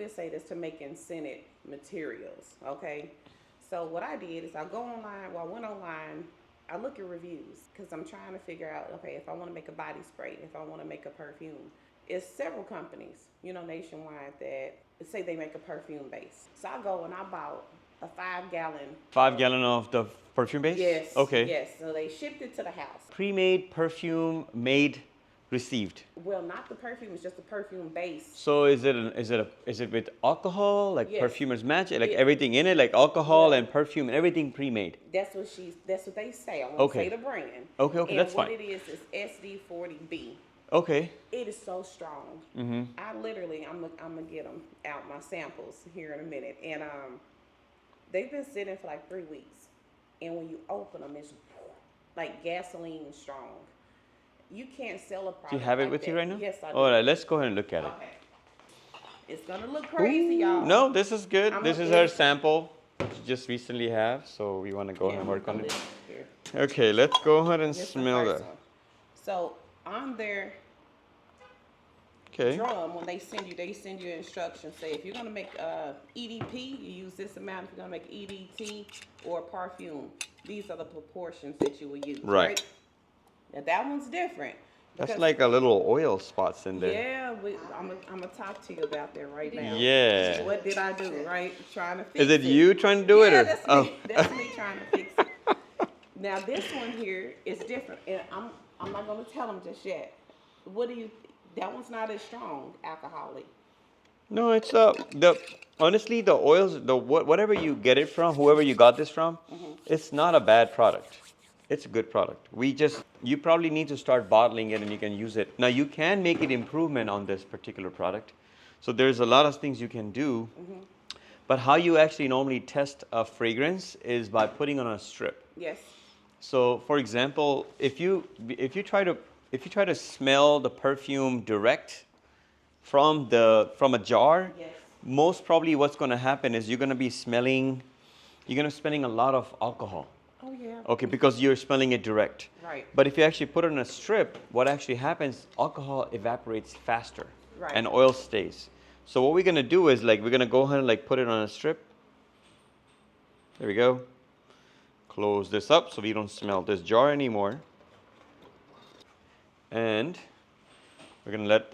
we'll say this, to making scented materials, okay? So what I did is I go online, well, I went online, I look at reviews because I'm trying to figure out, okay, if I want to make a body spray, if I want to make a perfume. It's several companies, nationwide that say they make a perfume base. So I go and I bought a 5 gallon. 5 gallon of the perfume base? Yes, Okay. yes. So they shipped it to the house. Pre-made, perfume, made, received. Well, not the perfume, it's just the perfume base. So is it with alcohol, like Yes. Perfumers match, like Yes. everything in it, like alcohol Well, and perfume and everything pre-made? That's what they say. I won't Okay. say the brand. Okay, and that's what fine. it is SD40B. Okay. It is so strong. I literally, I'm gonna get them out my samples here in a minute, and they've been sitting for like 3 weeks, and when you open them, it's like gasoline strong. You can't sell a product. Do you have it like with that. you right now? Yes, I do. All right, let's go ahead and look at it. Okay. It's gonna look crazy, y'all. No, this is good. I'm This a- is our sample which you just recently have, so we want to go ahead and work on it. Here. Okay, let's go ahead and This is the smell first that. one. So on their Okay. drum, when they send you instructions. Say if you're gonna make EDP, you use this amount. If you're gonna make EDT or perfume, these are the proportions that you will use. Right. Now that one's different. That's because- like a little oil spots in there. Yeah, I'm gonna talk to you about that right now. Yeah. What did I do? Right, trying to fix Is it you trying to do it, Yeah, or that's oh? me. That's me trying to fix it. Now this one here is different, and I'm not gonna tell them just yet. What do you? That one's not as strong alcoholic. No, it's the honestly the oils, whatever you get it from, whoever you got this from, it's not a bad product. It's a good product. You probably need to start bottling it and you can use it. Now you can make it improvement on this particular product. So there's a lot of things you can do. But how you actually normally test a fragrance is by putting on a strip. Yes. So for example, if you try to smell the perfume direct from a jar, Yes. most probably what's going to happen is you're going to be smelling a lot of alcohol. Oh yeah. Okay, because you're smelling it direct. Right. But if you actually put it on a strip, what actually happens, alcohol evaporates faster. Right. And oil stays. So what we're going to do is we're going to go ahead and put it on a strip. There we go. Close this up so we don't smell this jar anymore. And we're going to let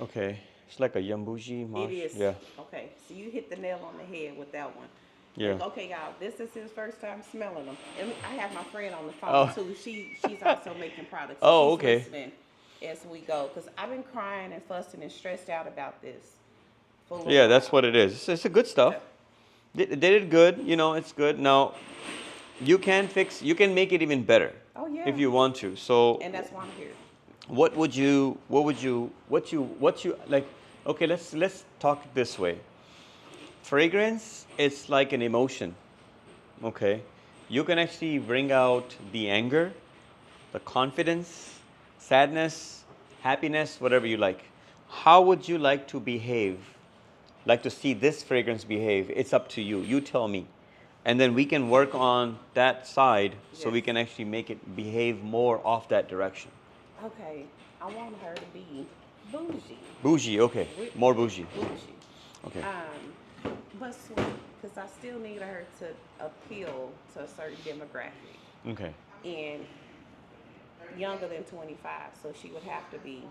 okay, it's like a yambuji mash. It is. Yeah. Okay, so you hit the nail on the head with that one. Yeah. Like, okay, y'all, this is his first time smelling them. And I have my friend on the phone Oh. too. She's also making products. Oh, She's okay. listening as we go, because I've been crying and fussing and stressed out about this. For a little Yeah, that's while. what it is. It's a good stuff. They did good, it's good. Now, you can make it even better. Oh yeah. If you want to. So And that's why I'm here. what you like, okay, let's talk this way. Fragrance, it's like an emotion. Okay? You can actually bring out the anger, the confidence, sadness, happiness, whatever you like. How would you like to behave? Like to see this fragrance behave? It's up to you. You tell me. And then we can work on that side so we Yes. can actually make it behave more off that direction. Okay, I want her to be bougie. Bougie, okay. More bougie. Bougie. Okay. But sweet, because I still need her to appeal to a certain demographic. Okay. And younger than 25, so she would have to be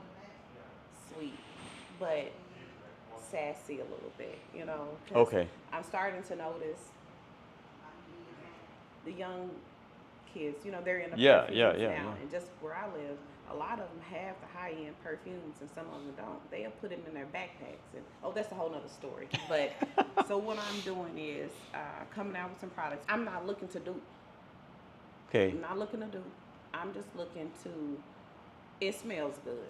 sweet, but sassy a little bit, 'cause Okay. I'm starting to notice the young kids, they're in the Yeah, perfumes yeah, now, yeah. and just where I live, a lot of them have the high-end perfumes, and some of them don't. They'll put them in their backpacks, and that's a whole nother story. But so what I'm doing is coming out with some products. I'm not looking to do. Okay. I'm not looking to do. I'm just looking to. It smells good.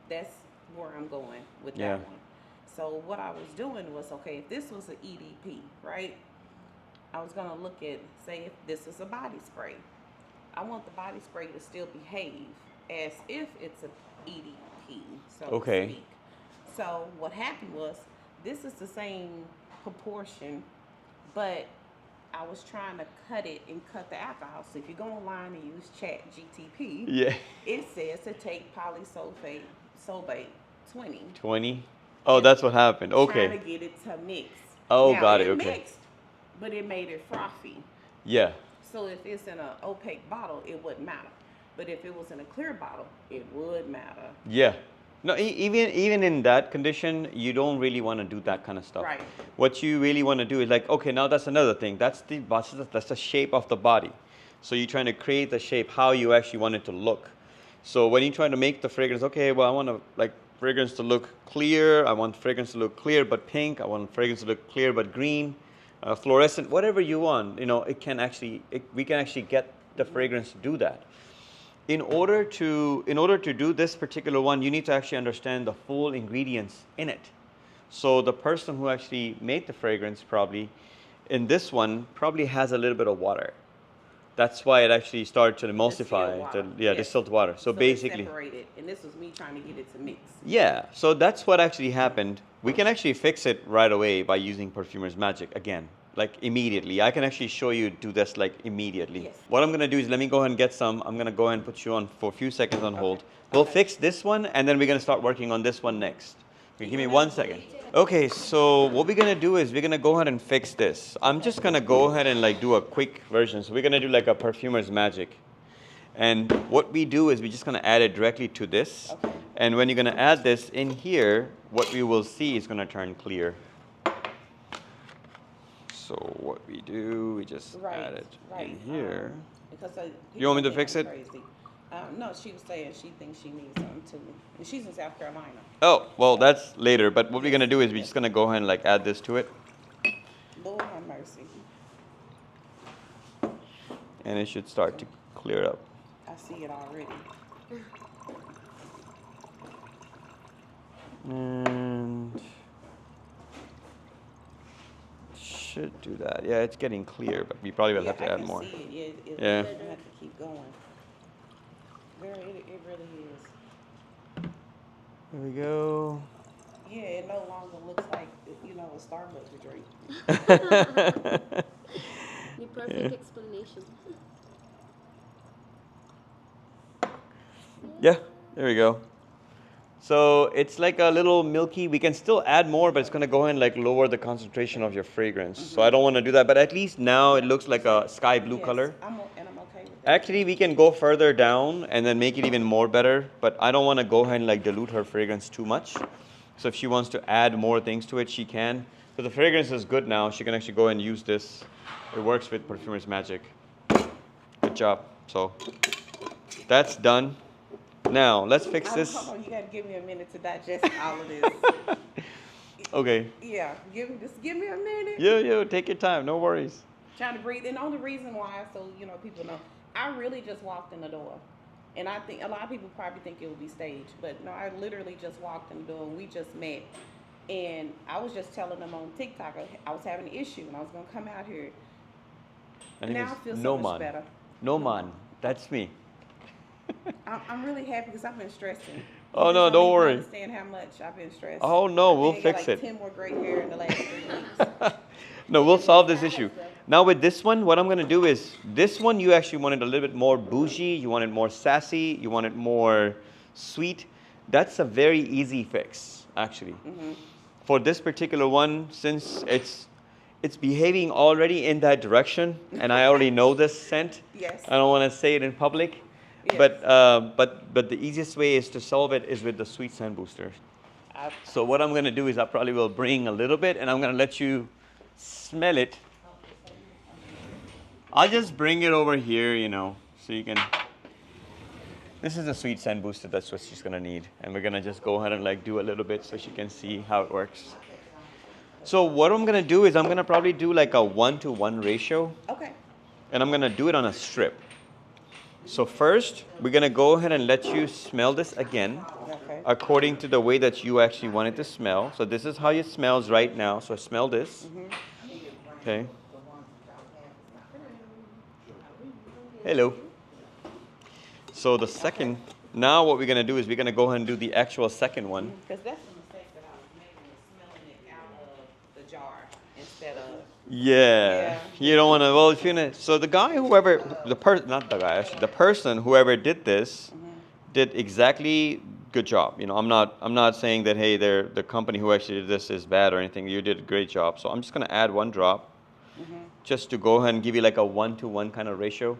That's where I'm going with Yeah. that one. So what I was doing was, okay, if this was an EDP, right? I was gonna look at, say, if this is a body spray. I want the body spray to still behave as if it's an EDP, so Okay. to speak. So what happened was, this is the same proportion, but I was trying to cut it and cut the alcohol. So if you go online and use Chat GTP, Yeah. it says to take polysorbate polysorbate 20. 20. Oh, that's what happened. Okay. Trying to get it to mix. Oh, now, got it. It Okay. mixed, but it made it frothy. Yeah. So if it's in an opaque bottle, it wouldn't matter. But if it was in a clear bottle, it would matter. Yeah. No, even in that condition, you don't really want to do that kind of stuff. Right. What you really want to do is like, okay, now that's another thing. That's the shape of the body. So you're trying to create the shape how you actually want it to look. So when you're trying to make the fragrance, okay, well, I want to like fragrance to look clear. I want fragrance to look clear but pink. I want fragrance to look clear but green, fluorescent, whatever you want. You know, we can actually get the fragrance to do that. In order to do this particular one, you need to actually understand the full ingredients in it. So the person who actually made the fragrance probably in this one probably has a little bit of water. That's why it actually started to emulsify. Distilled water. So basically, separated, and this was me trying to get it to mix. Yeah, so that's what actually happened. We can actually fix it right away by using Perfumer's magic again, like immediately. I can actually show you do this like immediately. Yes. What I'm gonna do is let me go ahead and get some. I'm gonna go ahead and put you on for a few seconds on hold. We'll fix this one and then we're gonna start working on this one next. Okay, give me 1 second. Okay, so what we're gonna do is we're gonna go ahead and fix this. I'm just gonna go ahead and like do a quick version. So we're gonna do like a Perfumer's magic. And what we do is we're just gonna add it directly to this. Okay. And when you're gonna add this in here, what we will see is gonna turn clear. So what we do, we just add it in here. Because You want me to fix it? Crazy. No, she was saying she thinks she needs something too. And she's in South Carolina. Oh, well, that's later. But what we're gonna do is we're just gonna go ahead and like add this to it. Lord have mercy. And it should start to clear up. I see it already. And should do that. Yeah, it's getting clear, but we probably will have to add more. I can see it. Yeah. We have to keep going. It really is. There we go. Yeah, it no longer looks like, a Starbucks drink. The perfect explanation. Yeah, there we go. So it's like a little milky. We can still add more, but it's going to go ahead and like lower the concentration of your fragrance. So I don't want to do that. But at least now it looks like a sky blue color. I'm okay with that. Actually, we can go further down and then make it even more better. But I don't want to go ahead and like dilute her fragrance too much. So if she wants to add more things to it, she can. So the fragrance is good now. She can actually go and use this. It works with Perfumer's magic. Good job. So that's done. Now let's fix this. Hold on, you gotta give me a minute to digest all of this. Okay. Yeah, just give me a minute. Yeah, take your time. No worries. Trying to breathe. And the only reason why, so people know, I really just walked in the door. And I think a lot of people probably think it would be staged, but no, I literally just walked in the door and we just met. And I was just telling them on TikTok I was having an issue and I was gonna come out here. Now I feel so much better. No man, that's me. I'm really happy because I've been stressing. Oh no, don't worry. I understand how much I've been stressed. Oh no, we'll I fix got like it. 10 more gray hair in the last 3 weeks. No, we'll solve this issue. Now with this one, what I'm gonna do is this one you actually want it a little bit more bougie, you want it more sassy, you want it more sweet. That's a very easy fix, actually. Mm-hmm. For this particular one, since it's behaving already in that direction, and I already know this scent. Yes. I don't want to say it in public, Yes. but the easiest way is to solve it is with the sweet scent booster. So what I'm gonna do is I probably will bring a little bit, and I'm gonna let you smell it. I'll just bring it over here, so you can. This is a sweet scent booster. That's what she's gonna need, and we're gonna just go ahead and like do a little bit so she can see how it works. So what I'm gonna do is I'm gonna probably do like a 1-to-1 ratio. Okay. And I'm gonna do it on a strip. So first, we're gonna go ahead and let you smell this again, Okay. according to the way that you actually want it to smell. So this is how it smells right now. So smell this. Okay. Hello. So the second, now what we're gonna do is we're gonna go ahead and do the actual second one. Because that's the mistake that I was making, was smelling it out of the jar instead of. Yeah. You don't want to. Well, if you're gonna. So the guy, whoever the person, not the guy, actually, the person, whoever did this, did exactly good job. You know, I'm not saying that, hey, the company who actually did this is bad or anything. You did a great job. So I'm just going to add 1 drop just to go ahead and give you like a 1-to-1 kind of ratio.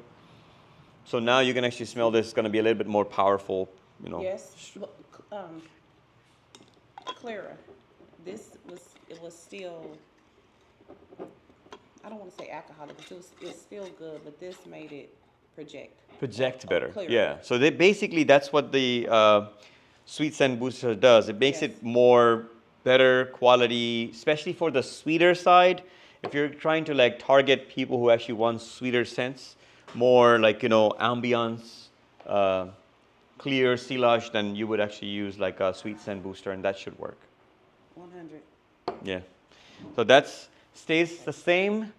So now you can actually smell this. It's going to be a little bit more powerful, you know. Yes. Clara, it was still, I don't want to say alcoholic, but it's still good, but this made it project Better. clearer. Yeah. So they basically, that's what the sweet scent booster does. It makes Yes. it more better quality, especially for the sweeter side. If you're trying to like target people who actually want sweeter scents, more like, you know, ambiance, clear sillage, then you would actually use like a sweet scent booster, and that should work. 100. Yeah. So that's stays the same.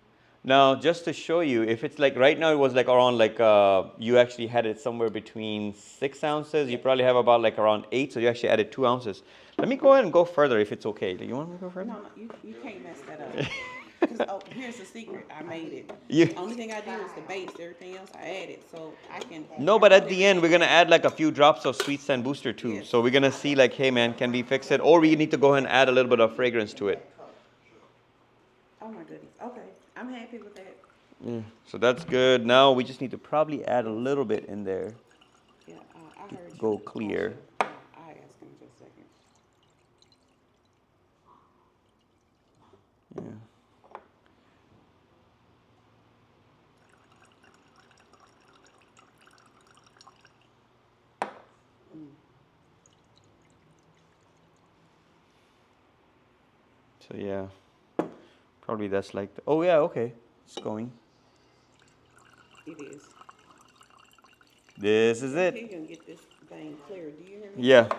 Now, just to show you, if it's like right now, it was like around like you actually had it somewhere between 6 ounces. You probably have about like around 8, so you actually added 2 ounces. Let me go ahead and go further if it's okay. Do you want me to go further? No, you can't mess that up. 'Cause, here's the secret. I made it. You- The only thing I did was the base. Everything else I added, so I can. No, but at the end, we're gonna add like a few drops of sweet scent booster too. Yes. So we're gonna see like, hey man, can we fix it? Or we need to go ahead and add a little bit of fragrance to it. Oh my goodness. Okay, I'm happy with that. Yeah. So that's good. Now we just need to probably add a little bit in there. Yeah, I heard you. Go clear. I asked him just a second. Yeah. So yeah, probably that's like, oh yeah, okay, it's going. It is. This is He it. gonna get this thing clear. Do you hear me? Yeah,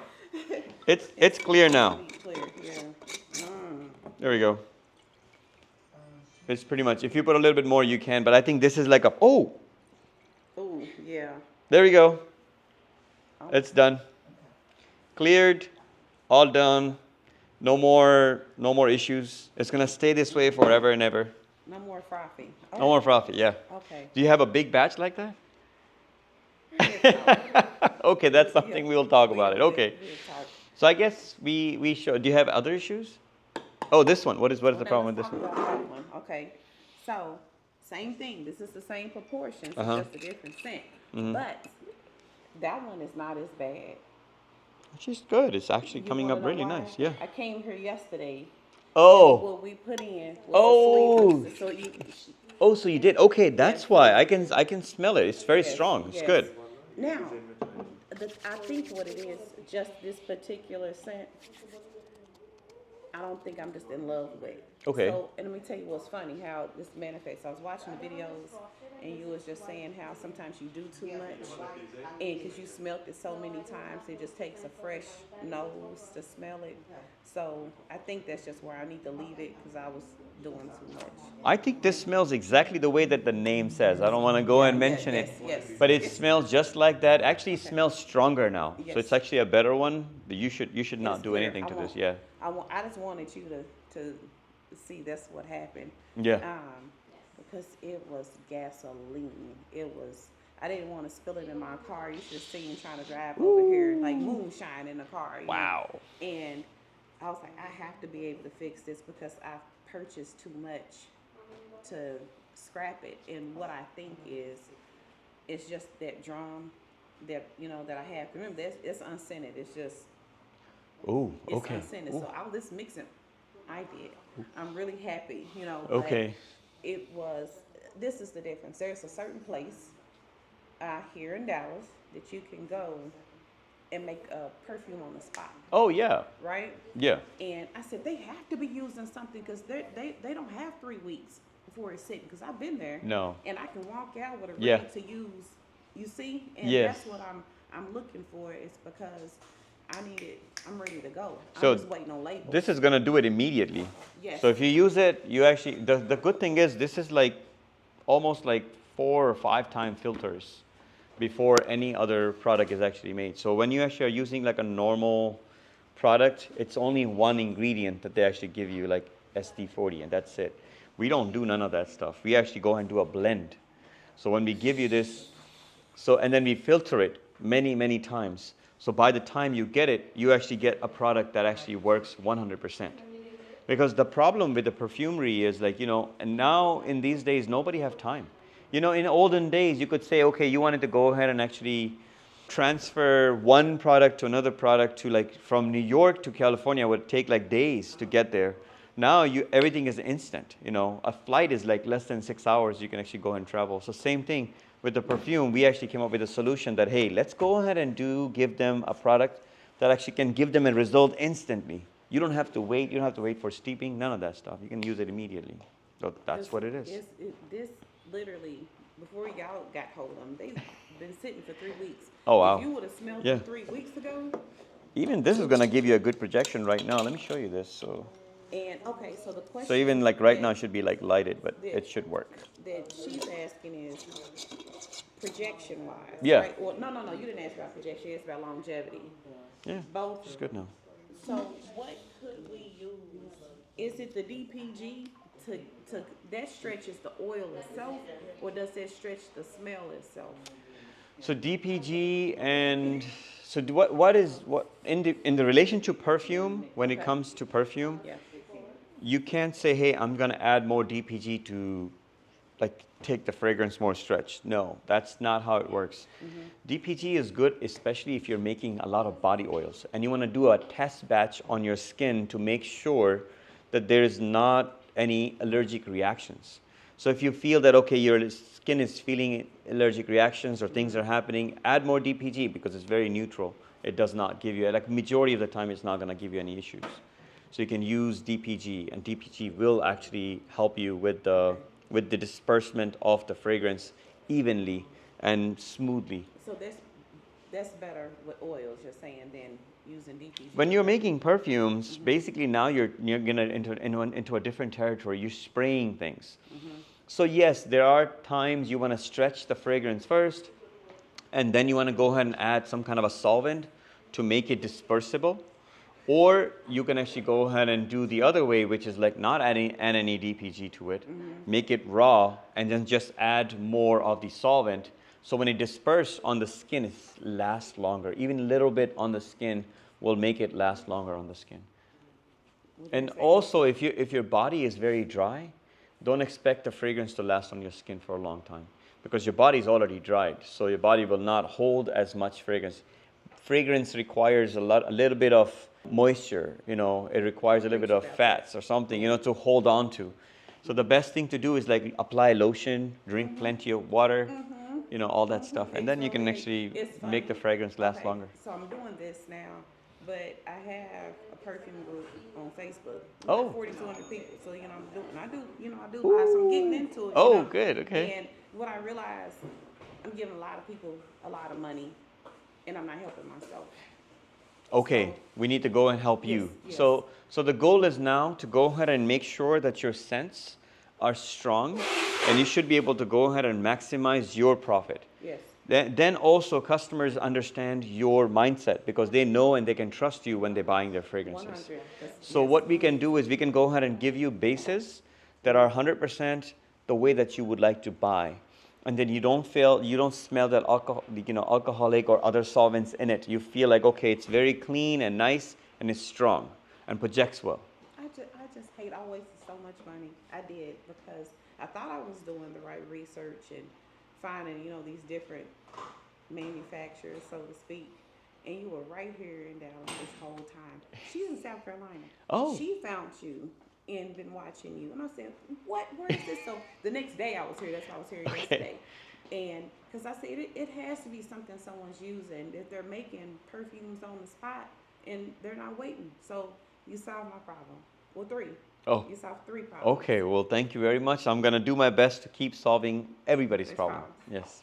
it's clear now. Clear. Yeah. There we go. It's pretty much, if you put a little bit more, you can, but I think this is like a, oh, Oh yeah. there we go. Oh. It's done. Cleared, all done. No more issues. It's gonna stay this way forever and ever. No more frothy. No more frothy, yeah. Okay. Do you have a big batch like that? Okay, that's something we'll talk about it. Okay. We'll talk. So I guess we show. Do you have other issues? Oh, this one. What is the problem with this Let's one? talk about that one. Okay. So same thing. This is the same proportions, Uh-huh. just a different scent. But that one is not as bad. Which is good. It's actually You coming wanna up know really why? nice. Yeah. I came here yesterday. Oh. What we put in was Oh. the sleeve booster, so you. Oh, so you did. Okay, that's Yes. why I can smell it. It's very Yes, strong. It's yes. good. Now, I think what it is, just this particular scent, I don't think I'm just in love with. Okay. So, and let me tell you what's funny, how this manifests. I was watching the videos, and you was just saying how sometimes you do too much, and because you smelled it so many times, it just takes a fresh nose to smell it. So I think that's just where I need to leave it, because I was doing too much. I think this smells exactly the way that the name says. I don't want to go and mention it. Yes. But it smells just like that. Actually, it smells stronger now. Yes. So it's actually a better one. But you should not It's do clear. anything to I this. want- Yeah. I just wanted you to see that's what happened. Yeah. Because it was gasoline. I didn't want to spill it in my car. You should have seen trying to drive over here like moonshine in the car. you know? Wow. And I was like, I have to be able to fix this because I've purchased too much to scrap it. And what I think is, it's just that drum that that I have. Remember, it's unscented. It's just Oh, it's okay. unscented. Ooh. So all this mixing, I did. I'm really happy, but Okay. it was, this is the difference. There's a certain place here in Dallas that you can go and make a perfume on the spot, Oh, yeah. right? Yeah. And I said, they have to be using something because they don't have 3 weeks before it's sitting, because I've been there. No. And I can walk out with a Yeah. ready to use, you see? And Yes. that's what I'm looking for, is because I need it, I'm ready to go. So I'm just waiting on labels. This is going to do it immediately. Yes. So if you use it, you actually, the good thing is this is like almost like 4 or 5 time filters before any other product is actually made. So when you actually are using like a normal product, it's only one ingredient that they actually give you, like SD40, and that's it. We don't do none of that stuff. We actually go and do a blend. So when we give you this, and then we filter it many times. So by the time you get it, you actually get a product that actually works 100%. Because the problem with the perfumery is like, and now in these days, nobody have time. In olden days, you could say, okay, you wanted to go ahead and actually transfer one product to another product to like from New York to California would take like days to get there. Now everything is instant. A flight is like less than 6 hours. You can actually go and travel. So same thing with the perfume. We actually came up with a solution that, hey, let's go ahead and give them a product that actually can give them a result instantly. You don't have to wait. You don't have to wait for steeping. None of that stuff. You can use it immediately. So that's what it is. This literally, before y'all got hold of them, they've been sitting for 3 weeks. Oh, wow. If you would have smelled them 3 weeks ago. Even this is going to give you a good projection right now. Let me show you this. And okay, so the question. So even like right now it should be like lighted, but it should work. That she's asking is projection wise. Yeah. Right? Well, no. You didn't ask about projection. You asked about longevity. Yeah. Both. It's good now. So what could we use? Is it the DPG to that stretches the oil itself, or does that stretch the smell itself? So DPG and so what in the relation to perfume, when it comes to perfume, you can't say, hey, I'm gonna add more DPG to like take the fragrance more stretched. No, that's not how it works. DPG is good, especially if you're making a lot of body oils and you want to do a test batch on your skin to make sure that there is not any allergic reactions. So if you feel that, okay, your skin is feeling allergic reactions or things are happening, add more DPG because it's very neutral. It does not give you, like majority of the time, it's not going to give you any issues. So you can use DPG, and DPG will actually help you with the disbursement of the fragrance evenly and smoothly. So that's better with oils, you're saying, than using DPG. When you're making perfumes, basically now you're gonna into a different territory. You're spraying things. So yes, there are times you want to stretch the fragrance first, and then you want to go ahead and add some kind of a solvent to make it dispersible. Or you can actually go ahead and do the other way, which is like not add any DPG to it, make it raw, and then just add more of the solvent. So when it disperses on the skin, it lasts longer. Even a little bit on the skin will make it last longer on the skin. And also, if your body is very dry, don't expect the fragrance to last on your skin for a long time because your body is already dried. So your body will not hold as much fragrance. Fragrance requires a little bit of moisture, it requires a little bit of fats or something, to hold on to. So the best thing to do is like apply lotion, drink plenty of water, all that stuff. And then you can actually make the fragrance last longer. So I'm doing this now, but I have a perfume group on Facebook. Oh. 4,200 people. So, I do live, so I'm getting into it. Oh, good, okay. And what I realized, I'm giving a lot of people a lot of money, and I'm not helping myself. Okay, we need to go and help you. Yes. So the goal is now to go ahead and make sure that your scents are strong, and you should be able to go ahead and maximize your profit. Yes. Then also customers understand your mindset because they know and they can trust you when they're buying their fragrances. 100. So what we can do is we can go ahead and give you bases that are 100% the way that you would like to buy. And then you don't smell that alcoholic or other solvents in it. You feel like, okay, it's very clean and nice and it's strong and projects well. I just hate I wasted so much money. I did because I thought I was doing the right research and finding, these different manufacturers, so to speak. And you were right here in Dallas this whole time. She's in South Carolina. Oh. She found you and been watching you. And I said, what? Where is this? So the next day I was here. That's why I was here yesterday. And because I said it has to be something someone's using. If they're making perfumes on the spot and they're not waiting. So you solved my problem. Well, 3. Oh. You solved 3 problems. Okay, well, thank you very much. I'm going to do my best to keep solving everybody's problem. Yes.